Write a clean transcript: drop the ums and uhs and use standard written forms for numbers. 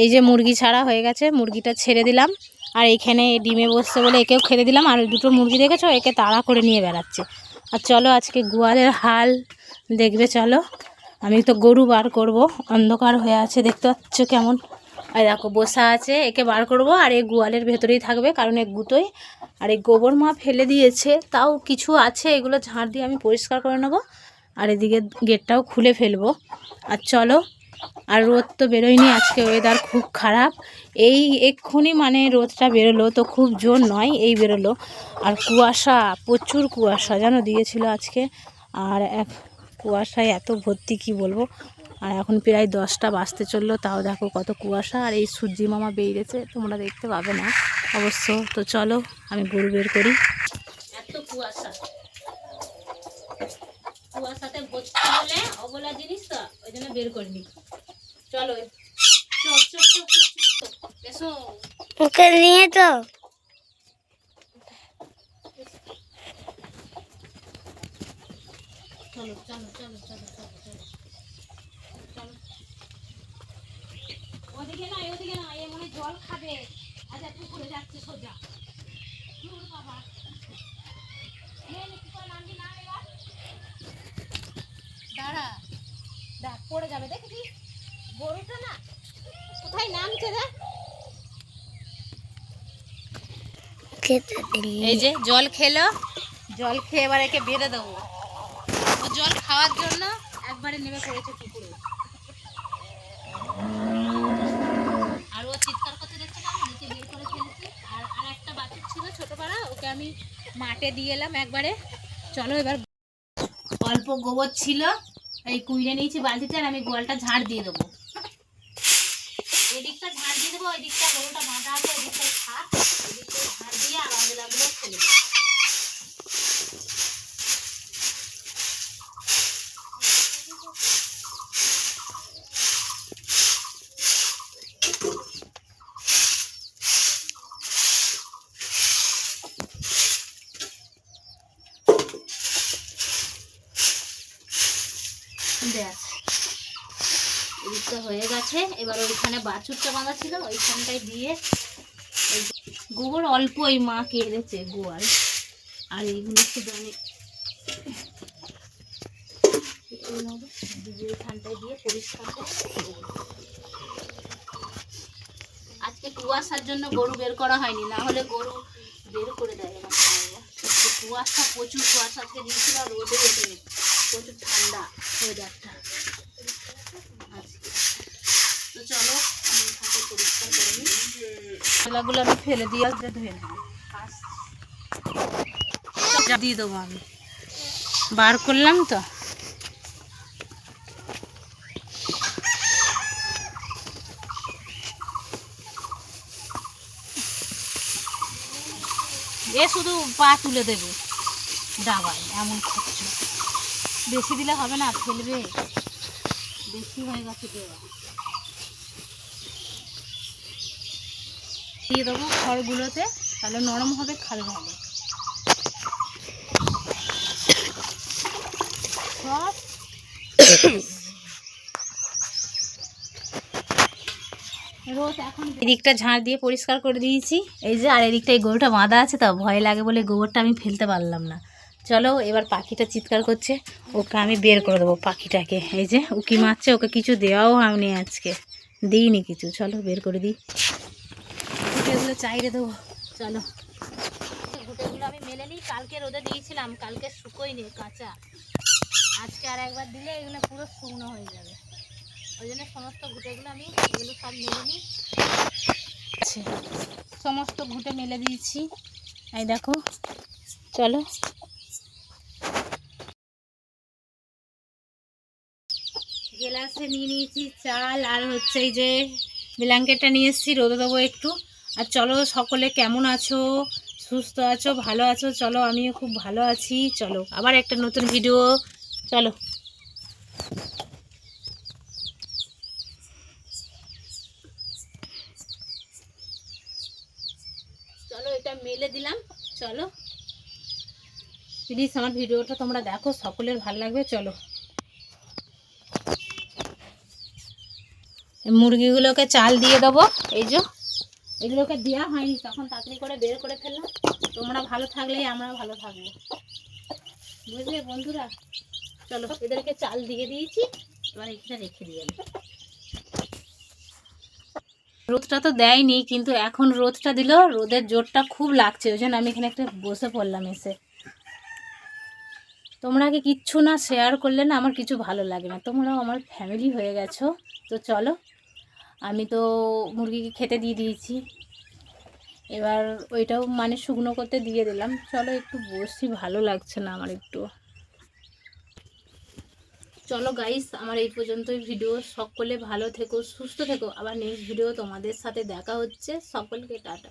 এই যে মুরগি ছাড়া হয়ে গেছে, মুরগিটা ছেড়ে দিলাম। আর এইখানে ডিমে বসছে বলে একেও খেতে দিলাম। আর দুটো মুরগি দেখেছো, একে তাড়া করে নিয়ে বেড়াচ্ছে। আর চলো আজকে গোয়ালের হাল দেখবে চলো। আমি তো গরু বার করব, অন্ধকার হয়ে আছে দেখতে পাচ্ছ কেমন। আর দেখো বসা আছে, একে বার করব। আর এই গোয়ালের ভেতরেই থাকবে, কারণ এক গুঁতোই। আর এই গোবর মা ফেলে দিয়েছে, তাও কিছু আছে, এগুলো ঝাড় দিয়ে আমি পরিষ্কার করে নেবো। আর এদিকে গেটটাও খুলে ফেলবো। আর চলো, আর রোদ তো বেরোয়নি আজকে, ওয়েদার খুব খারাপ। এই এক্ষুনি মানে রোদটা বেরোলো, তো খুব জোর নয়, এই বেরোলো। আর কুয়াশা, প্রচুর কুয়াশা যেন দিয়েছিল আজকে। আর কুয়াশায় এত ভর্তি কি বলবো। আর এখন প্রায় 10টা বাজতে চললো, তাও দেখো কত কুয়াশা। আর এই সূর্যি মামা বেরিয়েছে, তোমরা দেখতে পাবে না অবশ্য। তো চলো আমি গরু বের করি। এত কুয়াশা, কুয়াশাতে ভর্তি হলে অবলা জিনিস তো, ওই জন্য বের করিনি। চলো এসো ওকে নিয়ে তো চলো চলো চলো চলো চলো চলো চলো। ওদিকে না, ওদিকে না, এ মনে জল খাবে। আচ্ছা পুকুরে যাচ্ছে সোজা। বাবা দাঁড়া, দেখ পড়ে যাবে, দেখি গরুটা না কোথায় নামছে রে। এই যে জল খেলো, জল খেয়ে এবার একে বেঁধে দেবো। ও জল খাওয়ার জন্য একবারে নেমে পড়েছে পুকুরে। আর ও চিৎকার করতে দেখতে না, আমি নিচে বের করে ফেলেছি। আর একটা বাছুর ছিল ছোট পাড়া, ওকে আমি মাঠে দিয়ে এলাম একবারে। চলো এবার অল্প গোবর ছিল, এই কুইরে নিয়েছি বালতিতে। আর আমি গোয়ালটা ঝাড় দিয়ে দেবো, এদিকটা ঝাড় দিয়ে দেবো, ওই দিকটা গরুটা বাঁধা আছে, ওই দিকটা থাক। এদিকটা ঝাড় দিয়ে আর অগলাগুলো ফেলে দেবো। দেখ এদিকটা হয়ে গেছে। এবার ওইখানে বাছুরটা বাঁধা ছিল, ওইখানটায় দিয়ে গোবর অল্প ওই মা কেড়েছে গোয়াল। আর এইগুলো শুধু আমি ওইখানটায় দিয়ে পরিষ্কার করে। আজকে কুয়াশার জন্য গরু বের করা হয়নি, না হলে গরু বের করে দেয় আমার। কুয়াশা, প্রচুর কুয়াশা আজকে দিয়েছিল। আর রোদে ওঠে, প্রচুর ঠান্ডা ওয়েদারটা আজকে। তো চলো আমি এখানটা পরিষ্কার করে নিই, মশলাগুলো আমি ফেলে দিয়ে ধুয়ে নেবো, দিয়ে দেবো। আমি বার করলাম তো। এ শুধু পা তুলে দেবে ডাবায়, এমন খরচ। বেশি দিলে হবে না, ফেলবে, বেশি হয়ে গেছে দেওয়া। দিয়ে দেবো খড়গুলোতে, তাহলে নরম হবে, খাবে ভালো। সব রোজ এখন এদিকটা ঝাড় দিয়ে পরিষ্কার করে দিয়েছি। এই যে, আর এদিকটা এই গরুটা বাঁধা আছে, তো ভয় লাগে বলে গোবরটা আমি ফেলতে পারলাম না। চলো এবার পাখিটা চিৎকার করছে, ওকে আমি বের করে দেবো পাখিটাকে। এই যে উকি মারছে, ওকে কিছু দেওয়াও হয়নি আজকে, দিইনি কিছু। চলো বের করে দিই, ঘুটেগুলো চাইরে দেবো। চলো ঘুটেগুলো আমি মেলে নিই, কালকে রোদে দিয়েছিলাম, কালকে শুকোয়নি, কাঁচা। আজকে আর একবার দিলে এগুলো পুরো শুকনো হয়ে যাবে, ওই জন্য সমস্ত ঘুটেগুলো আমি এগুলো সব মেলে নিই। সমস্ত ঘুটে মেলে দিয়েছি, এই দেখো। চলো গ্লাসে নিয়ে নিয়েছি চাল, আর হচ্ছে এই যে ব্ল্যাঙ্কেটটা নিয়ে এসেছি, রোদে দেবো একটু। আর চলো সকলে কেমন আছো, সুস্থ আছো, ভালো আছো? চলো আমিও খুব ভালো আছি। চলো আবার একটা নতুন ভিডিও, চলো। চলো এটা মেলে দিলাম। চলো প্লিজ আমার ভিডিওটা তোমরা দেখো, সকলের ভালো লাগবে। চলো এই মুরগিগুলোকে চাল দিয়ে দেবো। এই যে এগুলোকে দেওয়া হয়নি, তখন তাড়াতাড়ি করে বের করে ফেললাম। তোমরা ভালো থাকলেই আমরা ভালো থাকবো, বুঝলে বন্ধুরা। চলো, এদেরকে চাল দিয়ে দিয়েছি, এবার এখানে রেখে দিয়ে আমি। রোদটা তো দেয়নি, কিন্তু এখন রোদটা দিল, রোদের জোরটা খুব লাগছে, ওই জন্য আমি এখানে একটা বসে পড়লাম এসে। তোমরা কি কিচ্ছু না শেয়ার করলে না আমার কিছু ভালো লাগে না, তোমরাও আমার ফ্যামিলি হয়ে গেছো। তো চলো, আমি তো মুরগিকে খেতে দিয়ে দিয়েছি, এবার ওইটাও মানে শুকনো করতে দিয়ে দিলাম। চলো একটু বসি, ভালো লাগছে না আমার একটু। চলো গাইস, আমার এই পর্যন্তই ভিডিও। সকলে ভালো থেকো, সুস্থ থেকো, আবার নেক্সট ভিডিও তোমাদের সাথে দেখা হচ্ছে। সকলকে টাটা।